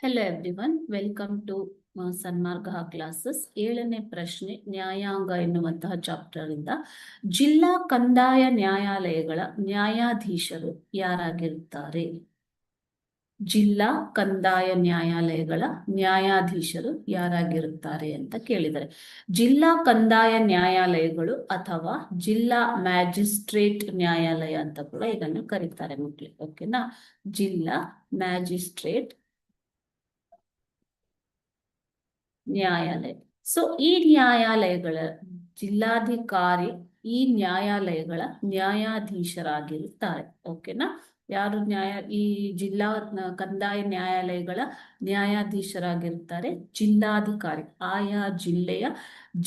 Hello everyone, welcome to Sanmarga classes. 7ನೇ ಪ್ರಶ್ನೆ, ನ್ಯಾಯಾಂಗ ಎನ್ನುವಂತಹ ಚಾಪ್ಟರ್ ಇಂದ ಜಿಲ್ಲಾ ಕಂದಾಯ ನ್ಯಾಯಾಲಯಗಳ ನ್ಯಾಯಾಧೀಶರು ಯಾರಾಗಿರುತ್ತಾರೆ? ಜಿಲ್ಲಾ ಕಂದಾಯ ನ್ಯಾಯಾಲಯಗಳ ನ್ಯಾಯಾಧೀಶರು ಯಾರಾಗಿರುತ್ತಾರೆ ಅಂತ ಕೇಳಿದರೆ, ಜಿಲ್ಲಾ ಕಂದಾಯ ನ್ಯಾಯಾಲಯಗಳು ಅಥವಾ ಜಿಲ್ಲಾ ಮ್ಯಾಜಿಸ್ಟ್ರೇಟ್ ನ್ಯಾಯಾಲಯ ಅಂತ ಕೂಡ ಇದನ್ನು ಕರೀತಾರೆ ಮಕ್ಕಳು. ಓಕೆನಾ? ಜಿಲ್ಲಾ ಮ್ಯಾಜಿಸ್ಟ್ರೇಟ್ ನ್ಯಾಯಾಲಯ. ಸೊ ಈ ನ್ಯಾಯಾಲಯಗಳ ಜಿಲ್ಲಾಧಿಕಾರಿ ಈ ನ್ಯಾಯಾಲಯಗಳ ನ್ಯಾಯಾಧೀಶರಾಗಿರುತ್ತಾರೆ. ಓಕೆನಾ? ಯಾರು ಈ ಜಿಲ್ಲಾ ಕಂದಾಯ ನ್ಯಾಯಾಲಯಗಳ ನ್ಯಾಯಾಧೀಶರಾಗಿರುತ್ತಾರೆ? ಜಿಲ್ಲಾಧಿಕಾರಿ. ಆಯಾ ಜಿಲ್ಲೆಯ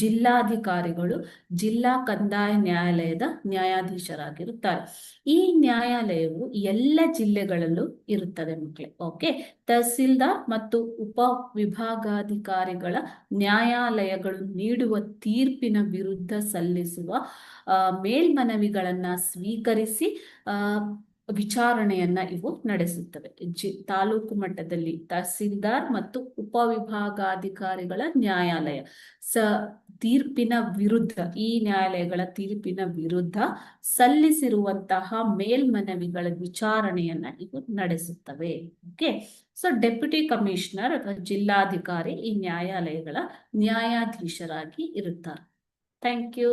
ಜಿಲ್ಲಾಧಿಕಾರಿಗಳು ಜಿಲ್ಲಾ ಕಂದಾಯ ನ್ಯಾಯಾಲಯದ ನ್ಯಾಯಾಧೀಶರಾಗಿರುತ್ತಾರೆ. ಈ ನ್ಯಾಯಾಲಯವು ಎಲ್ಲ ಜಿಲ್ಲೆಗಳಲ್ಲೂ ಇರುತ್ತದೆ ಮಕ್ಕಳೇ. ಓಕೆ. ತಹಸೀಲ್ದಾರ್ ಮತ್ತು ಉಪ ವಿಭಾಗಾಧಿಕಾರಿಗಳ ನ್ಯಾಯಾಲಯಗಳು ನೀಡುವ ತೀರ್ಪಿನ ವಿರುದ್ಧ ಸಲ್ಲಿಸುವ ಮೇಲ್ಮನವಿಗಳನ್ನ ಸ್ವೀಕರಿಸಿ ವಿಚಾರಣೆಯನ್ನ ಇವು ನಡೆಸುತ್ತವೆ. ತಾಲೂಕು ಮಟ್ಟದಲ್ಲಿ ತಹಸೀಲ್ದಾರ್ ಮತ್ತು ಉಪವಿಭಾಗಾಧಿಕಾರಿಗಳ ನ್ಯಾಯಾಲಯ ತೀರ್ಪಿನ ವಿರುದ್ಧ, ಈ ನ್ಯಾಯಾಲಯಗಳ ತೀರ್ಪಿನ ವಿರುದ್ಧ ಸಲ್ಲಿಸಿರುವಂತಹ ಮೇಲ್ಮನವಿಗಳ ವಿಚಾರಣೆಯನ್ನ ಇವು ನಡೆಸುತ್ತವೆ. ಓಕೆ. ಸೊ ಡೆಪ್ಯೂಟಿ ಕಮಿಷನರ್ ಅಥವಾ ಜಿಲ್ಲಾಧಿಕಾರಿ ಈ ನ್ಯಾಯಾಲಯಗಳ ನ್ಯಾಯಾಧೀಶರಾಗಿ ಇರುತ್ತಾರೆ. Thank you.